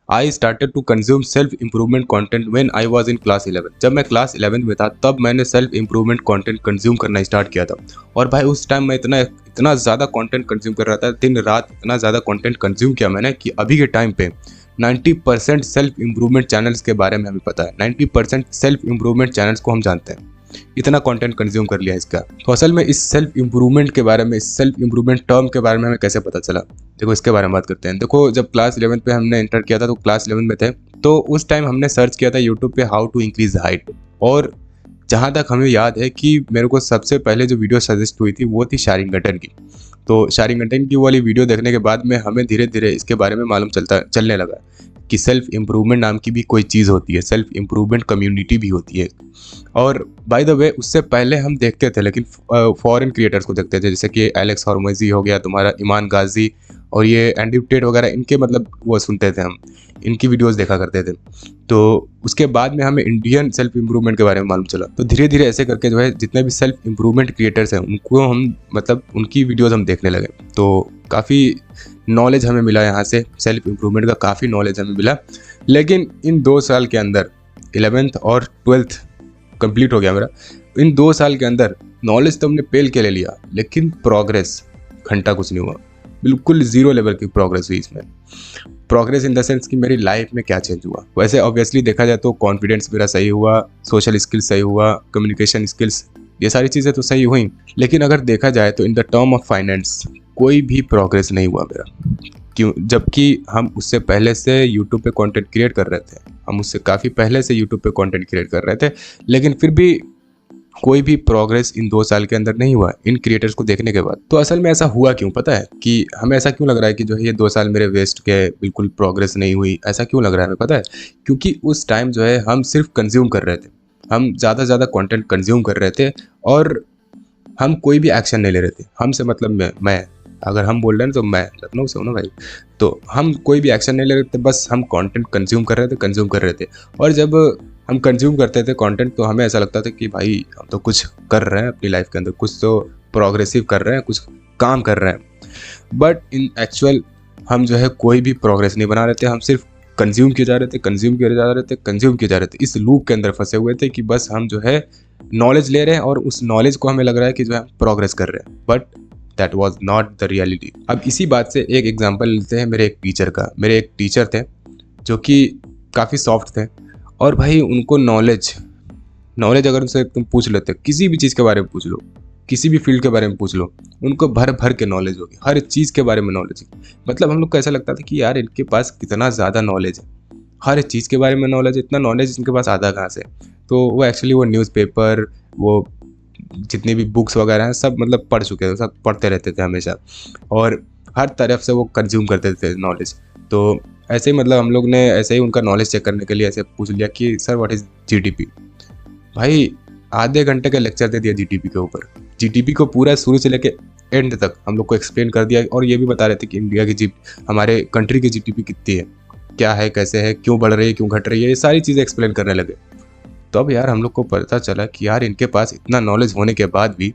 I started to consume self improvement content when I was in class 11। जब मैं class 11 में था तब मैंने सेल्फ इम्प्रूवमेंट कंटेंट कंज्यूम करना स्टार्ट किया था। और भाई उस टाइम मैं इतना इतना ज़्यादा कंटेंट कंज्यूम कर रहा था, दिन रात इतना ज़्यादा कंटेंट कंज्यूम किया मैंने कि अभी के टाइम पे 90% सेल्फ इम्प्रूवमेंट चैनल्स के बारे में हमें पता है। 90% सेल्फ इम्प्रूवमेंट चैनल्स को हम जानते हैं। इतना कंटेंट कंज्यूम कर लिया इसका। तो असल में इस सेल्फ इम्प्रूवमेंट के बारे में, इस सेल्फ इम्प्रूवमेंट टर्म के बारे में हमें कैसे पता चला, देखो इसके बारे में बात करते हैं। देखो जब क्लास 11 पे हमने एंटर किया था, तो क्लास 11 में थे, तो उस टाइम हमने सर्च किया था यूट्यूब पे हाउ टू इंक्रीज हाइट। और जहाँ तक हमें याद है कि मेरे को सबसे पहले जो वीडियो सजेस्ट हुई थी वो थी शारिंगटन की। तो शारिंगटन की वाली वीडियो देखने के बाद में हमें धीरे धीरे इसके बारे में मालूम चलने लगा कि सेल्फ इम्प्रूवमेंट नाम की भी कोई चीज़ होती है, सेल्फ इम्प्रूवमेंट कम्युनिटी भी होती है। और बाय द वे उससे पहले हम देखते थे, लेकिन फॉरेन क्रिएटर्स को देखते थे, जैसे कि एलेक्स हॉर्मोजी हो गया, तुम्हारा ईमान गाजी और ये एंड्रयू टेट वगैरह, इनके मतलब वो सुनते थे हम, इनकी वीडियोस देखा करते थे। तो उसके बाद में हमें इंडियन सेल्फ इम्प्रूवमेंट के बारे में मालूम चला। तो धीरे धीरे ऐसे करके जो है जितने भी सेल्फ इम्प्रूवमेंट क्रिएटर्स हैं उनको हम मतलब उनकी वीडियोस हम देखने लगे। तो काफ़ी नॉलेज हमें मिला यहाँ से, सेल्फ इम्प्रूवमेंट का काफ़ी नॉलेज हमें मिला। लेकिन इन 2 साल के अंदर 11th और 12th कंप्लीट हो गया मेरा। इन 2 साल के अंदर नॉलेज तो हमने पेल के ले लिया, लेकिन प्रोग्रेस घंटा कुछ नहीं हुआ। बिल्कुल ज़ीरो लेवल की प्रोग्रेस हुई इसमें। प्रोग्रेस इन द सेंस कि मेरी लाइफ में क्या चेंज हुआ, वैसे ऑब्वियसली देखा जाए तो कॉन्फिडेंस मेरा सही हुआ, सोशल स्किल्स सही हुआ, कम्युनिकेशन स्किल्स, ये सारी चीज़ें तो सही हुई। लेकिन अगर देखा जाए तो in the term of finance कोई भी प्रोग्रेस नहीं हुआ मेरा। क्यों? जबकि हम उससे पहले से यूट्यूब पे कंटेंट क्रिएट कर रहे थे, हम उससे काफ़ी पहले से यूट्यूब पे कंटेंट क्रिएट कर रहे थे, लेकिन फिर भी कोई भी प्रोग्रेस इन 2 साल के अंदर नहीं हुआ इन क्रिएटर्स को देखने के बाद। तो असल में ऐसा हुआ क्यों पता है? कि हमें ऐसा क्यों लग रहा है कि जो है ये 2 साल मेरे वेस्ट गए, बिल्कुल प्रोग्रेस नहीं हुई, ऐसा क्यों लग रहा है हमें पता है? क्योंकि उस टाइम जो है हम सिर्फ कंज्यूम कर रहे थे, हम ज़्यादा से ज़्यादा कंटेंट कंज्यूम कर रहे थे और हम कोई भी एक्शन नहीं ले रहे थे। हमसे मतलब मैं अगर हम बोल रहे हैं तो मैं लखनऊ से हूँ ना भाई, तो हम कोई भी एक्शन नहीं ले रहे थे, बस हम कंटेंट कंज्यूम कर रहे थे। और जब हम कंज्यूम करते थे कंटेंट तो हमें ऐसा लगता था कि भाई हम तो कुछ कर रहे हैं अपनी लाइफ के अंदर, कुछ तो प्रोग्रेसिव कर रहे हैं, कुछ काम कर रहे हैं। बट इन एक्चुअल हम जो है कोई भी प्रोग्रेस नहीं बना रहे थे, हम सिर्फ कंज्यूम किए जा रहे थे, कंज्यूम किए जा रहे थे, कंज्यूम किए जा रहे थे। इस लूप के अंदर फंसे हुए थे कि बस हम जो है नॉलेज ले रहे हैं और उस नॉलेज को हमें लग रहा है कि जो है प्रोग्रेस कर रहे हैं, but that was not the reality. अब इसी बात से एक एग्जाम्पल लेते हैं मेरे एक टीचर का। मेरे एक टीचर थे जो कि काफ़ी सॉफ्ट थे, और भाई उनको नॉलेज अगर उनसे तुम पूछ लेते, किसी भी चीज़ के बारे में पूछ लो, किसी भी फील्ड के बारे में पूछ लो, उनको भर भर के नॉलेज होगी, हर चीज़ के बारे में नॉलेज है। मतलब हम लोग को ऐसा लगता था कि यार इनके पास कितना ज़्यादा नॉलेज है, हर चीज़ के बारे में नॉलेज है, इतना नॉलेज इनके पास आता कहाँ से? तो वो एक्चुअली वो न्यूज़पेपर, वो जितनी भी बुक्स वगैरह हैं सब मतलब पढ़ चुके थे, सब पढ़ते रहते थे हमेशा, और हर तरफ से वो कंज्यूम करते थे नॉलेज। तो ऐसे ही मतलब हम लोग ने ऐसे ही उनका नॉलेज चेक करने के लिए ऐसे पूछ लिया कि सर व्हाट इज़ जीडीपी। भाई आधे घंटे का लेक्चर दे दिया जीडीपी के ऊपर। जीडीपी को पूरा शुरू से लेके एंड तक हम लोग को एक्सप्लेन कर दिया, और ये भी बता रहे थे कि इंडिया की हमारे कंट्री की जीडीपी कितनी है, क्या है, कैसे है, क्यों बढ़ रही है, क्यों घट रही है, ये सारी चीज़ें एक्सप्लेन करने लगे। तो अब यार हम लोग को पता चला कि यार इनके पास इतना नॉलेज होने के बाद भी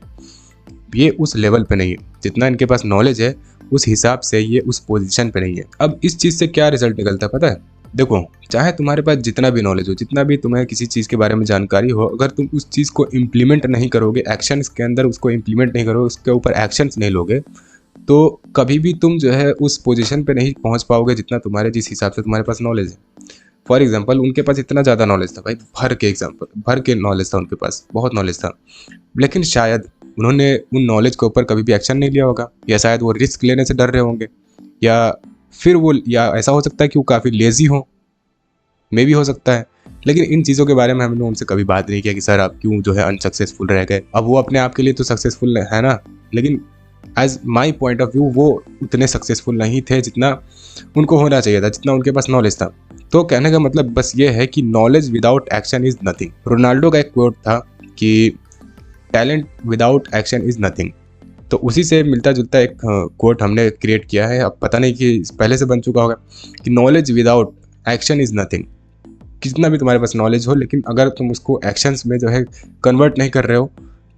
ये उस लेवल पे नहीं है, जितना इनके पास नॉलेज है उस हिसाब से ये उस पोजीशन पे नहीं है। अब इस चीज़ से क्या रिजल्ट निकलता है पता है? देखो, चाहे तुम्हारे पास जितना भी नॉलेज हो, जितना भी तुम्हें किसी चीज़ के बारे में जानकारी हो, अगर तुम उस चीज़ को इम्प्लीमेंट नहीं करोगे, एक्शंस के अंदर उसको इम्प्लीमेंट नहीं करोगे, उसके ऊपर एक्शंस नहीं लोगे, तो कभी भी तुम जो है उस पोजीशन पे नहीं पहुंच पाओगे जितना तुम्हारे जिस हिसाब से तुम्हारे पास नॉलेज है। फॉर एग्जाम्पल उनके पास इतना ज़्यादा नॉलेज था भाई, भर के नॉलेज था उनके पास, बहुत नॉलेज था, लेकिन शायद उन्होंने उन नॉलेज के ऊपर कभी भी एक्शन नहीं लिया होगा, या शायद वो रिस्क लेने से डर रहे होंगे, या फिर वो, या ऐसा हो सकता है कि वो काफ़ी लेज़ी हो, मे भी हो सकता है। लेकिन इन चीज़ों के बारे में हमने उनसे कभी बात नहीं किया कि सर आप क्यों जो है अनसक्सेसफुल रह गए। अब वो अपने आप के लिए तो सक्सेसफुल है ना, लेकिन as my point of view वो उतने सक्सेसफुल नहीं थे जितना उनको होना चाहिए था, जितना उनके पास नॉलेज था। तो कहने का मतलब बस ये है कि knowledge without action is nothing. Ronaldo का एक कोट था कि talent without action is nothing. तो उसी से मिलता जुलता एक कोट हमने क्रिएट किया है, अब पता नहीं कि पहले से बन चुका होगा, कि knowledge without action is nothing. कितना भी तुम्हारे पास नॉलेज हो, लेकिन अगर तुम उसको एक्शंस में जो है कन्वर्ट नहीं कर रहे हो,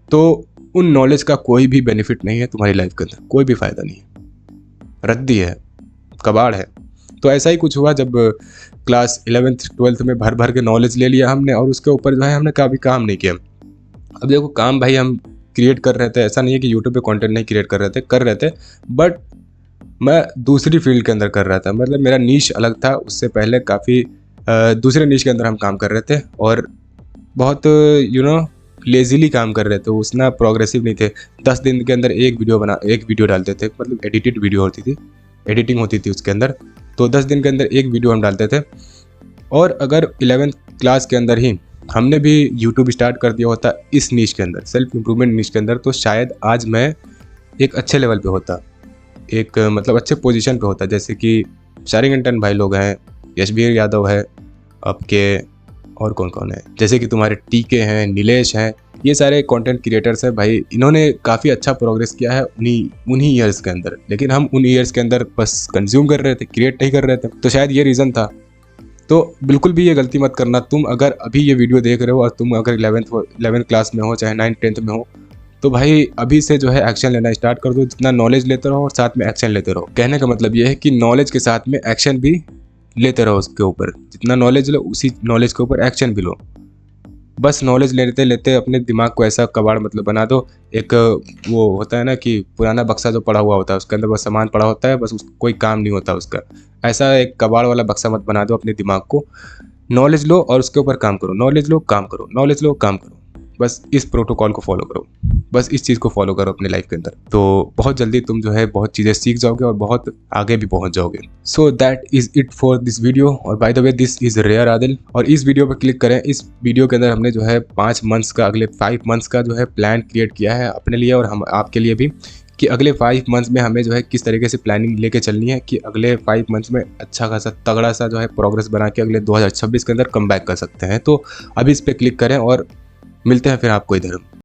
तो उन नॉलेज का कोई भी बेनिफिट नहीं है तुम्हारी लाइफ के अंदर, कोई भी फ़ायदा नहीं है, रद्दी है, कबाड़ है। तो ऐसा ही कुछ हुआ जब क्लास 11th 12th में भर भर के नॉलेज ले लिया हमने और उसके ऊपर जो है हमने कभी काम नहीं किया। अब देखो काम भाई हम क्रिएट कर रहे थे, ऐसा नहीं है कि यूट्यूब पे कंटेंट नहीं क्रिएट कर रहे थे, बट मैं दूसरी फील्ड के अंदर कर रहा था। मतलब मेरा नीश अलग था, उससे पहले काफ़ी दूसरे नीश के अंदर हम काम कर रहे थे और बहुत लेजीली काम कर रहे थे, उतना प्रोग्रेसिव नहीं थे। 10 दिन के अंदर एक वीडियो डालते थे, मतलब एडिटेड वीडियो होती थी, एडिटिंग होती थी उसके अंदर, तो 10 दिन के अंदर एक वीडियो हम डालते थे। और अगर 11th क्लास के अंदर ही हमने भी यूट्यूब स्टार्ट कर दिया होता इस नीश के अंदर, सेल्फ इम्प्रूवमेंट नीश के अंदर, तो शायद आज मैं एक अच्छे लेवल पे होता, एक मतलब अच्छे पोजीशन पे होता। जैसे कि शारिंगटन भाई लोग हैं, यशवीर यादव है आपके, और कौन कौन है, जैसे कि तुम्हारे टीके हैं, नीलेश हैं, ये सारे कंटेंट क्रिएटर्स हैं भाई। इन्होंने काफ़ी अच्छा प्रोग्रेस किया है उन्हीं ईयर्स के अंदर, लेकिन हम उन ईयर्स के अंदर बस कंज्यूम कर रहे थे, क्रिएट नहीं कर रहे थे। तो शायद ये रीज़न था। तो बिल्कुल भी ये गलती मत करना। तुम अगर अभी ये वीडियो देख रहे हो और तुम अगर 11th क्लास में हो, चाहे 9th 10th में हो, तो भाई अभी से जो है एक्शन लेना स्टार्ट कर दो। जितना नॉलेज लेते रहो और साथ में एक्शन लेते रहो। कहने का मतलब ये है कि नॉलेज के साथ में एक्शन भी लेते रहो उसके ऊपर। जितना नॉलेज लो उसी नॉलेज के ऊपर एक्शन भी लो। बस नॉलेज लेते लेते अपने दिमाग को ऐसा कबाड़ मतलब बना दो। एक वो होता है ना कि पुराना बक्सा जो पड़ा हुआ होता है, उसके अंदर बस सामान पड़ा होता है, बस कोई काम नहीं होता उसका। ऐसा एक कबाड़ वाला बक्सा मत बना दो अपने दिमाग को। नॉलेज लो और उसके ऊपर काम करो, नॉलेज लो काम करो, नॉलेज लो काम करो। बस इस प्रोटोकॉल को फॉलो करो, बस इस चीज़ को फॉलो करो अपने लाइफ के अंदर, तो बहुत जल्दी तुम जो है बहुत चीज़ें सीख जाओगे और बहुत आगे भी पहुंच जाओगे। So that is it for this video. और by the way this is रेयर आदिल। और इस वीडियो पर क्लिक करें। इस वीडियो के अंदर हमने जो है 5 मंथ्स का, अगले 5 मंथ्स का जो है प्लान क्रिएट किया है अपने लिए और हम आपके लिए भी, कि अगले 5 मंथ्स में हमें जो है किस तरीके से प्लानिंग लेके चलनी है कि अगले 5 मंथ्स में अच्छा खासा तगड़ा सा जो है प्रोग्रेस बना के अगले 2026 के अंदर कम बैक कर सकते हैं। तो अभी इस पर क्लिक करें और मिलते हैं फिर आपको इधर।